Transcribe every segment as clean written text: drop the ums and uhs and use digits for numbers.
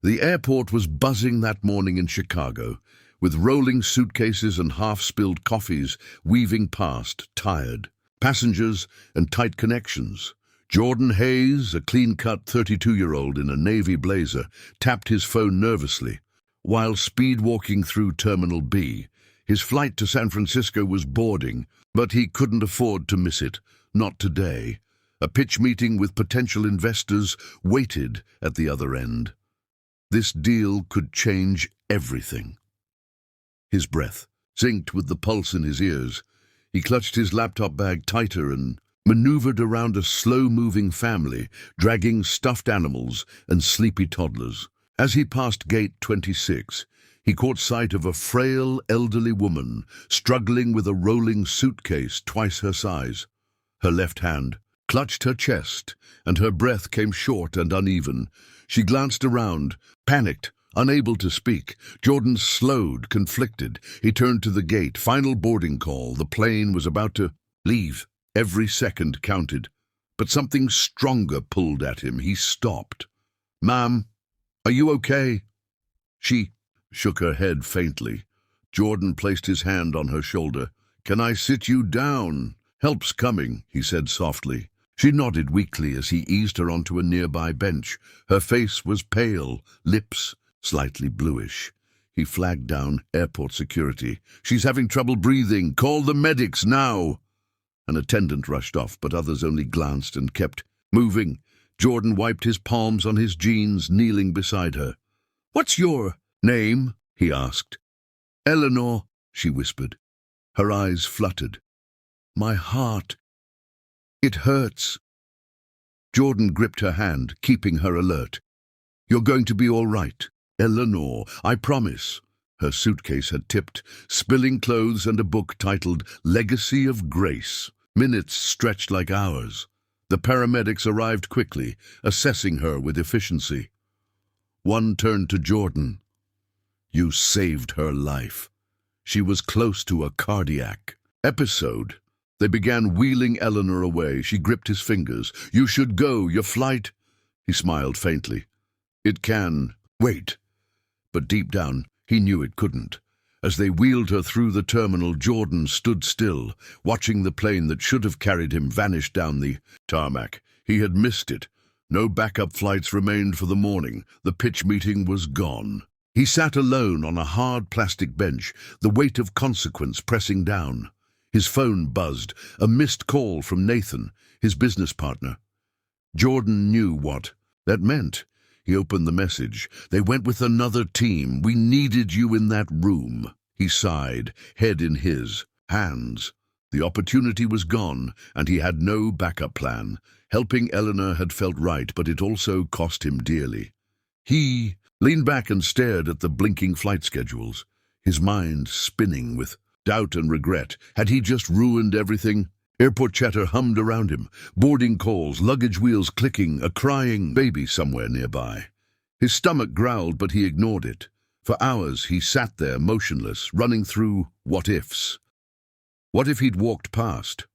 The airport was buzzing that morning in Chicago, with rolling suitcases and half-spilled coffees weaving past, tired passengers and tight connections. Jordan Hayes, a clean-cut 32-year-old in a navy blazer, tapped his phone nervously. While speed-walking through Terminal B, his flight to San Francisco was boarding, but he couldn't afford to miss it. Not today. A pitch meeting with potential investors waited at the other end. This deal could change everything. His breath synced with the pulse in his ears. He clutched his laptop bag tighter and maneuvered around a slow-moving family, dragging stuffed animals and sleepy toddlers. As he passed Gate 26, he caught sight of a frail, elderly woman struggling with a rolling suitcase twice her size. Her left hand clutched her chest, and her breath came short and uneven. She glanced around, panicked, unable to speak. Jordan slowed, conflicted. He turned to the gate. Final boarding call. The plane was about to leave. Every second counted. But something stronger pulled at him. He stopped. "Ma'am, are you okay?" She shook her head faintly. Jordan placed his hand on her shoulder. "Can I sit you down?" "Help's coming," he said softly. She nodded weakly as he eased her onto a nearby bench. Her face was pale, lips slightly bluish. He flagged down airport security. "She's having trouble breathing. Call the medics now." An attendant rushed off, but others only glanced and kept moving. Jordan wiped his palms on his jeans, kneeling beside her. "What's your name?" he asked. "Eleanor," she whispered. Her eyes fluttered. "My heart. It hurts." Jordan gripped her hand, keeping her alert. "You're going to be all right, Eleanor, I promise." Her suitcase had tipped, spilling clothes and a book titled Legacy of Grace. Minutes stretched like hours. The paramedics arrived quickly, assessing her with efficiency. One turned to Jordan. "You saved her life. She was close to a cardiac episode." They began wheeling Eleanor away. She gripped his fingers. "You should go. Your flight—" He smiled faintly. "It can wait." But deep down, he knew it couldn't. As they wheeled her through the terminal, Jordan stood still, watching the plane that should have carried him vanish down the tarmac. He had missed it. No backup flights remained for the morning. The pitch meeting was gone. He sat alone on a hard plastic bench, the weight of consequence pressing down. His phone buzzed, a missed call from Nathan, his business partner. Jordan knew what that meant. He opened the message. "They went with another team. We needed you in that room." He sighed, head in his hands. The opportunity was gone, and he had no backup plan. Helping Eleanor had felt right, but it also cost him dearly. He leaned back and stared at the blinking flight schedules, his mind spinning with doubt and regret. Had he just ruined everything? Airport chatter hummed around him, boarding calls, luggage wheels clicking, a crying baby somewhere nearby. His stomach growled, but he ignored it. For hours he sat there motionless, running through what-ifs. What if he'd walked past?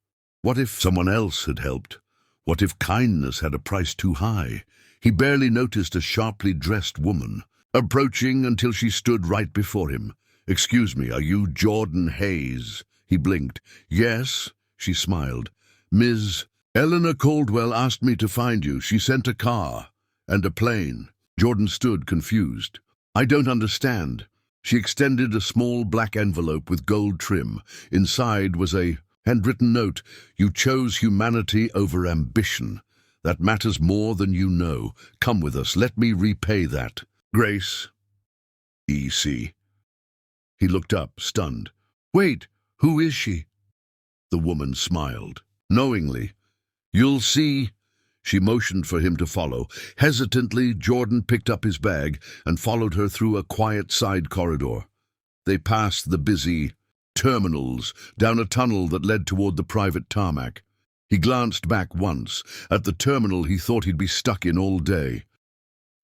What if someone else had helped? What if kindness had a price too high? He barely noticed a sharply dressed woman, approaching until she stood right before him. "Excuse me, are you Jordan Hayes?" He blinked. "Yes," she smiled. "Ms. Eleanor Caldwell asked me to find you. She sent a car and a plane." Jordan stood confused. "I don't understand." She extended a small black envelope with gold trim. Inside was a handwritten note. "You chose humanity over ambition. That matters more than you know. Come with us. Let me repay that. Grace. E.C." He looked up, stunned. "Wait, who is she?" The woman smiled, knowingly. "You'll see." She motioned for him to follow. Hesitantly, Jordan picked up his bag and followed her through a quiet side corridor. They passed the busy terminals, down a tunnel that led toward the private tarmac. He glanced back once, at the terminal he thought he'd be stuck in all day.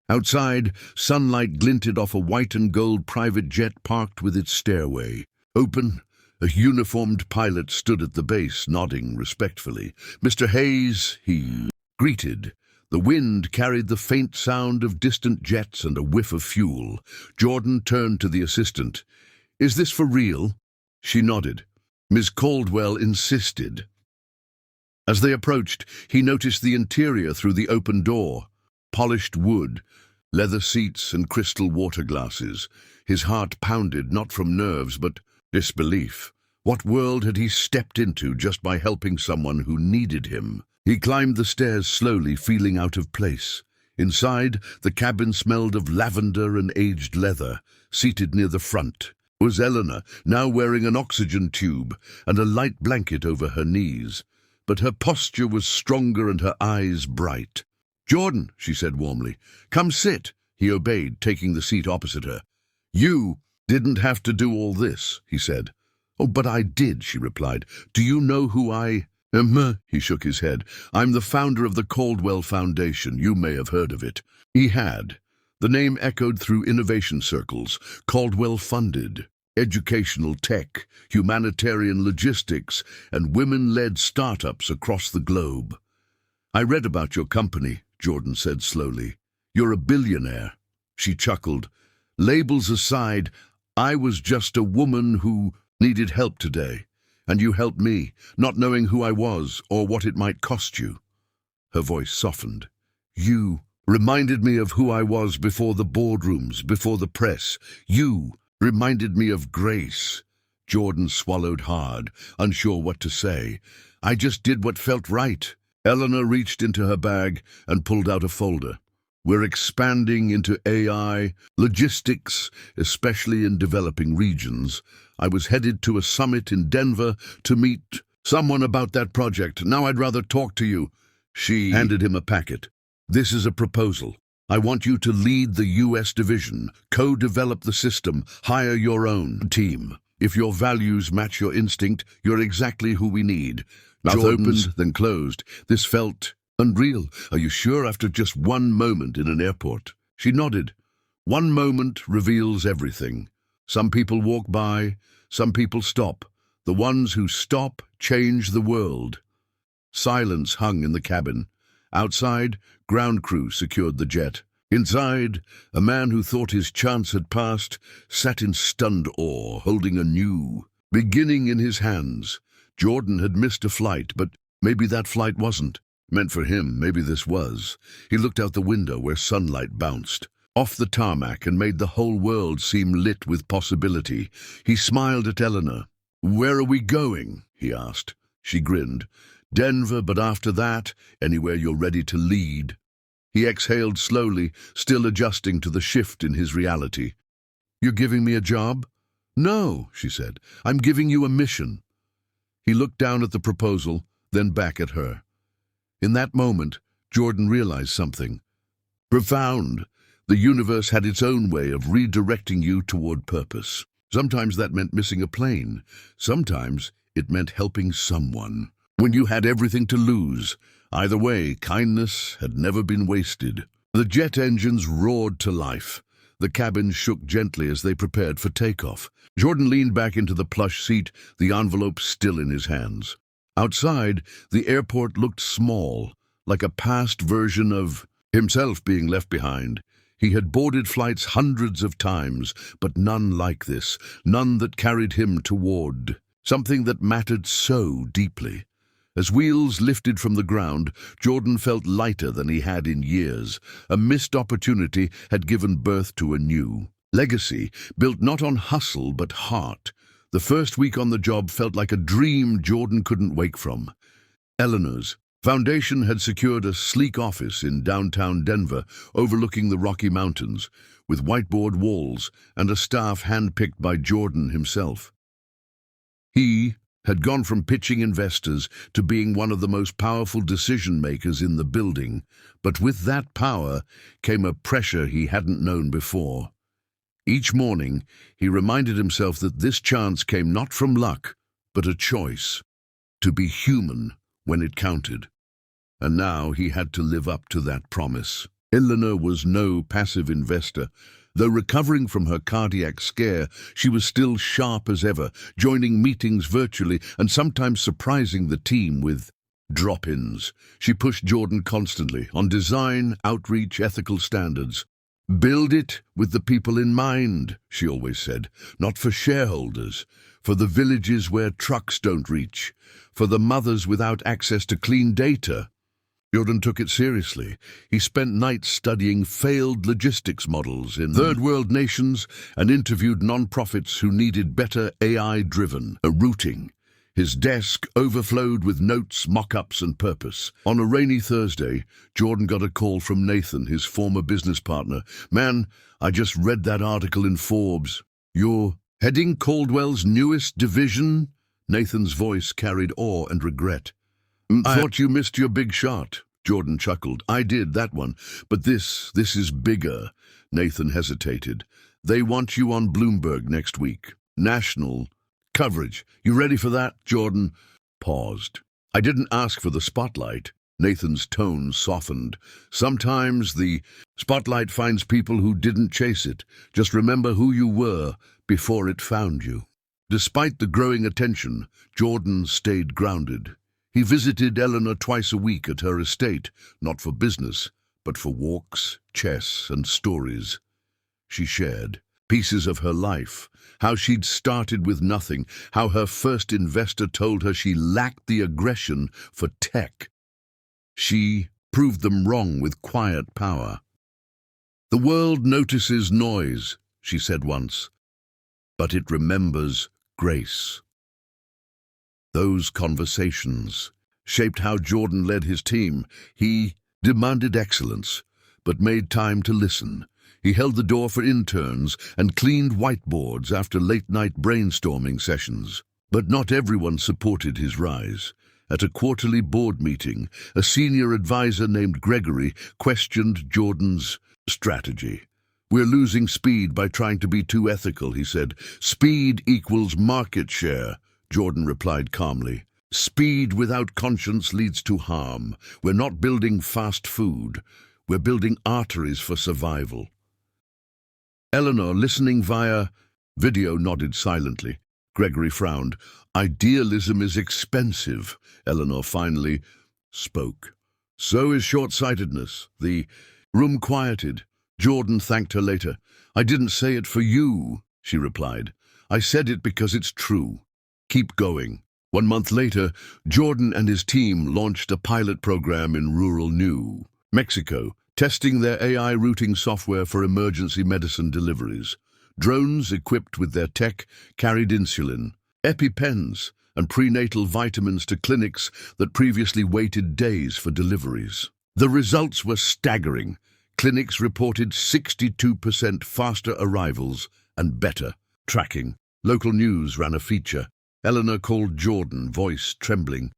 Outside, sunlight glinted off a white and gold private jet parked with its stairway open. A uniformed pilot stood at the base, nodding respectfully. "Mr. Hayes," he greeted. The wind carried the faint sound of distant jets and a whiff of fuel. Jordan turned to the assistant. "Is this for real?" She nodded. Miss Caldwell insisted. As they approached, he noticed the interior through the open door. Polished wood, leather seats and crystal water glasses. His heart pounded, not from nerves, but disbelief. What world had he stepped into just by helping someone who needed him? He climbed the stairs slowly, feeling out of place. Inside, the cabin smelled of lavender and aged leather. Seated near the front was Eleanor, now wearing an oxygen tube and a light blanket over her knees. But her posture was stronger and her eyes bright. "Jordan," she said warmly, "come sit." He obeyed, taking the seat opposite her. "You didn't have to do all this," he said. "Oh, but I did," she replied. "Do you know who I am?" He shook his head. "I'm the founder of the Caldwell Foundation. You may have heard of it." He had. The name echoed through innovation circles. Caldwell funded educational tech, humanitarian logistics, and women-led startups across the globe. "I read about your company," Jordan said slowly. "You're a billionaire." She chuckled. "Labels aside, I was just a woman who needed help today, and you helped me, not knowing who I was or what it might cost you." Her voice softened. "You reminded me of who I was before the boardrooms, before the press. You reminded me of grace." Jordan swallowed hard, unsure what to say. "I just did what felt right." Eleanor reached into her bag and pulled out a folder. "We're expanding into AI, logistics, especially in developing regions. I was headed to a summit in Denver to meet someone about that project. Now I'd rather talk to you." She handed him a packet. "This is a proposal. I want you to lead the U.S. division, co-develop the system, hire your own team. If your values match your instinct, you're exactly who we need." Mouth opened, then closed. This felt unreal. "Are you sure?" After just one moment in an airport. She nodded. One moment reveals everything. Some people walk by, some people stop. The ones who stop change the world. Silence hung in the cabin. Outside, ground crew secured the jet. Inside, a man who thought his chance had passed sat in stunned awe, holding a new beginning in his hands. Jordan had missed a flight, but maybe that flight wasn't meant for him. Maybe this was. He looked out the window where sunlight bounced off the tarmac and made the whole world seem lit with possibility. He smiled at Eleanor. "Where are we going?" he asked. She grinned. "Denver, but after that, anywhere you're ready to lead." He exhaled slowly, still adjusting to the shift in his reality. "You're giving me a job?" "No," she said. "I'm giving you a mission." He looked down at the proposal, then back at her. In that moment, Jordan realized something profound. The universe had its own way of redirecting you toward purpose. Sometimes that meant missing a plane. Sometimes it meant helping someone when you had everything to lose. Either way, kindness had never been wasted. The jet engines roared to life. The cabin shook gently as they prepared for takeoff. Jordan leaned back into the plush seat, the envelope still in his hands. Outside, the airport looked small, like a past version of himself being left behind. He had boarded flights hundreds of times, but none like this, none that carried him toward something that mattered so deeply. As wheels lifted from the ground, Jordan felt lighter than he had in years. A missed opportunity had given birth to a new legacy, built not on hustle but heart. The first week on the job felt like a dream Jordan couldn't wake from. Eleanor's foundation had secured a sleek office in downtown Denver, overlooking the Rocky Mountains, with whiteboard walls and a staff handpicked by Jordan himself. He had gone from pitching investors to being one of the most powerful decision-makers in the building, but with that power came a pressure he hadn't known before. Each morning, he reminded himself that this chance came not from luck, but a choice, to be human when it counted. And now he had to live up to that promise. Eleanor was no passive investor. Though recovering from her cardiac scare, she was still sharp as ever, joining meetings virtually and sometimes surprising the team with drop-ins. She pushed Jordan constantly on design, outreach, ethical standards. Build it with the people in mind, she always said, not for shareholders, for the villages where trucks don't reach, for the mothers without access to clean data. Jordan took it seriously. He spent nights studying failed logistics models in third world nations and interviewed non-profits who needed better AI-driven routing. His desk overflowed with notes, mock-ups, and purpose. On a rainy Thursday, Jordan got a call from Nathan, his former business partner. "Man, I just read that article in Forbes. You're heading Caldwell's newest division?" Nathan's voice carried awe and regret. "I thought you missed your big shot." Jordan chuckled. "I did, that one. But this is bigger." Nathan hesitated. "They want you on Bloomberg next week. National coverage. You ready for that?" Jordan paused. "I didn't ask for the spotlight." Nathan's tone softened. "Sometimes the spotlight finds people who didn't chase it. Just remember who you were before it found you." Despite the growing attention, Jordan stayed grounded. He visited Eleanor twice a week at her estate, not for business, but for walks, chess, and stories. She shared pieces of her life, how she'd started with nothing, how her first investor told her she lacked the aggression for tech. She proved them wrong with quiet power. "The world notices noise," she said once, "but it remembers grace." Those conversations shaped how Jordan led his team. He demanded excellence, but made time to listen. He held the door for interns and cleaned whiteboards after late-night brainstorming sessions. But not everyone supported his rise. At a quarterly board meeting, a senior advisor named Gregory questioned Jordan's strategy. "We're losing speed by trying to be too ethical," he said. "Speed equals market share," Jordan replied calmly. "Speed without conscience leads to harm. We're not building fast food. We're building arteries for survival." Eleanor, listening via video, nodded silently. Gregory frowned. "Idealism is expensive," Eleanor finally spoke. "So is short-sightedness." The room quieted. Jordan thanked her later. "I didn't say it for you," she replied. "I said it because it's true. Keep going." 1 month later, Jordan and his team launched a pilot program in rural New Mexico, testing their AI routing software for emergency medicine deliveries. Drones equipped with their tech carried insulin, EpiPens, and prenatal vitamins to clinics that previously waited days for deliveries. The results were staggering. Clinics reported 62% faster arrivals and better tracking. Local news ran a feature. Eleanor called Jordan, voice trembling.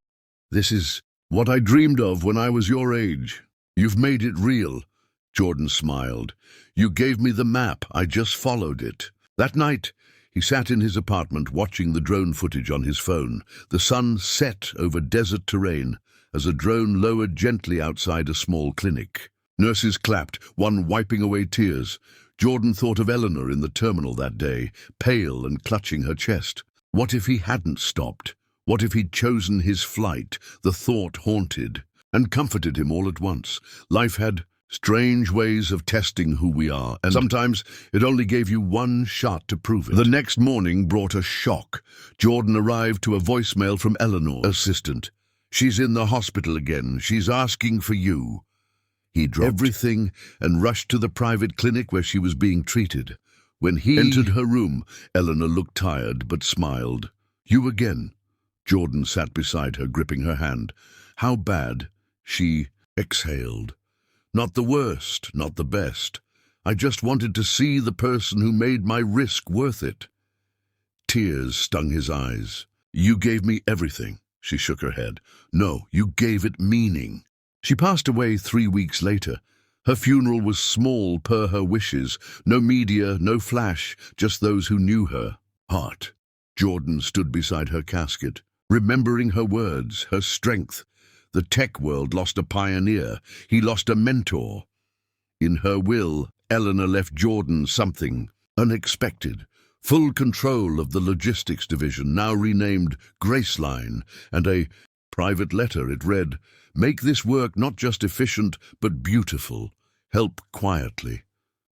"This is what I dreamed of when I was your age. You've made it real." Jordan smiled. "You gave me the map. I just followed it." That night, he sat in his apartment watching the drone footage on his phone. The sun set over desert terrain as a drone lowered gently outside a small clinic. Nurses clapped, one wiping away tears. Jordan thought of Eleanor in the terminal that day, pale and clutching her chest. What if he hadn't stopped? What if he'd chosen his flight? The thought haunted and comforted him all at once. Life had strange ways of testing who we are, and sometimes it only gave you one shot to prove it. The next morning brought a shock. Jordan arrived to a voicemail from Eleanor, assistant. "She's in the hospital again. She's asking for you." He dropped everything and rushed to the private clinic where she was being treated. When he entered her room, Eleanor looked tired but smiled. "You again?" Jordan sat beside her, gripping her hand. "How bad?" She exhaled. "Not the worst, not the best. I just wanted to see the person who made my risk worth it." Tears stung his eyes. "You gave me everything." She shook her head. "No, you gave it meaning." She passed away 3 weeks later. Her funeral was small per her wishes. No media, no flash, just those who knew her heart. Jordan stood beside her casket, remembering her words, her strength. The tech world lost a pioneer. He lost a mentor. In her will, Eleanor left Jordan something unexpected. Full control of the logistics division, now renamed Graceline, and a private letter. It read, "Make this work not just efficient, but beautiful. Help quietly.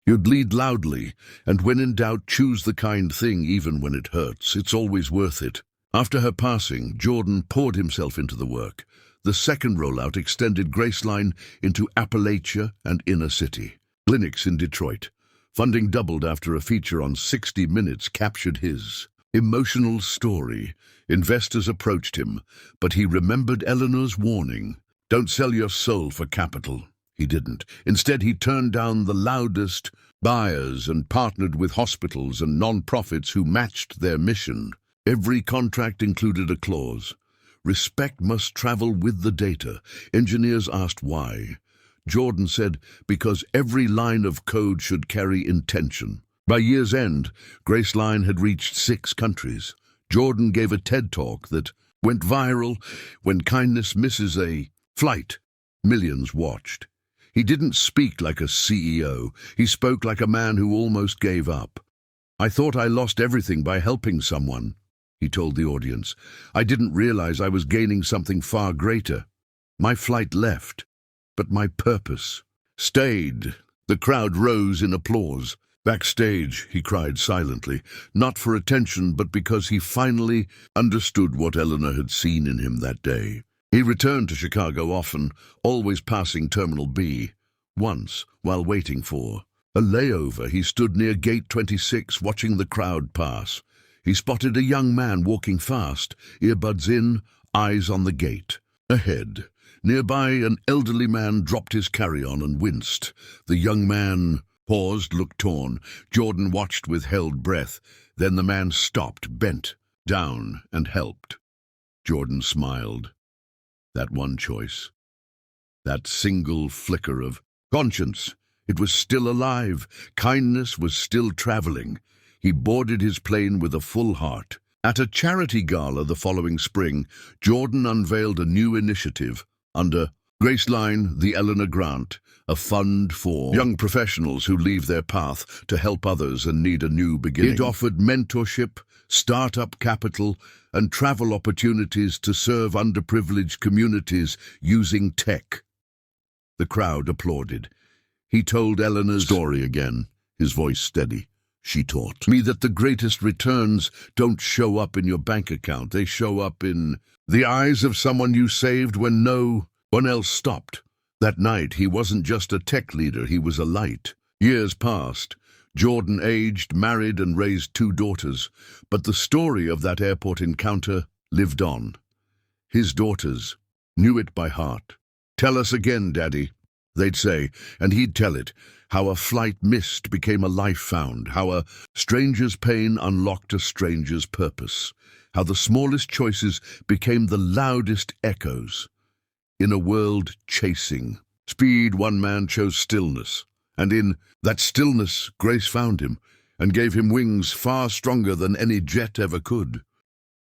You'd lead loudly, and when in doubt, choose the kind thing even when it hurts. It's always worth it." After her passing, Jordan poured himself into the work. The second rollout extended Graceline into Appalachia and inner city. Clinics in Detroit. Funding doubled after a feature on 60 Minutes captured his emotional story. Investors approached him, but he remembered Eleanor's warning. Don't sell your soul for capital. He didn't. Instead, he turned down the loudest buyers and partnered with hospitals and non-profits who matched their mission. Every contract included a clause. Respect must travel with the data. Engineers asked why. Jordan said, because every line of code should carry intention. By year's end, Graceline had reached 6 countries. Jordan gave a TED Talk that went viral. When kindness misses a flight, millions watched. He didn't speak like a CEO. He spoke like a man who almost gave up. "I thought I lost everything by helping someone," he told the audience. "I didn't realize I was gaining something far greater. My flight left, but my purpose stayed." The crowd rose in applause. Backstage, he cried silently, not for attention, but because he finally understood what Eleanor had seen in him that day. He returned to Chicago often, always passing Terminal B. Once, while waiting for a layover, he stood near Gate 26 watching the crowd pass. He spotted a young man walking fast, earbuds in, eyes on the gate. Ahead, nearby, an elderly man dropped his carry-on and winced. The young man paused, looked torn. Jordan watched with held breath. Then the man stopped, bent down, and helped. Jordan smiled. That one choice, that single flicker of conscience, it was still alive. Kindness was still traveling. He boarded his plane with a full heart. At a charity gala the following spring, Jordan unveiled a new initiative under Graceline, the Eleanor Grant, a fund for young professionals who leave their path to help others and need a new beginning. It offered mentorship, startup capital, and travel opportunities to serve underprivileged communities using tech. The crowd applauded. He told Eleanor's story again, his voice steady. "She taught me that the greatest returns don't show up in your bank account. They show up in the eyes of someone you saved when no one else stopped." That night, he wasn't just a tech leader, he was a light. Years passed. Jordan aged, married, and raised 2 daughters. But the story of that airport encounter lived on. His daughters knew it by heart. "Tell us again, Daddy," they'd say, and he'd tell it. How a flight missed became a life found. How a stranger's pain unlocked a stranger's purpose. How the smallest choices became the loudest echoes. In a world chasing speed, one man chose stillness. And in that stillness, grace found him and gave him wings far stronger than any jet ever could.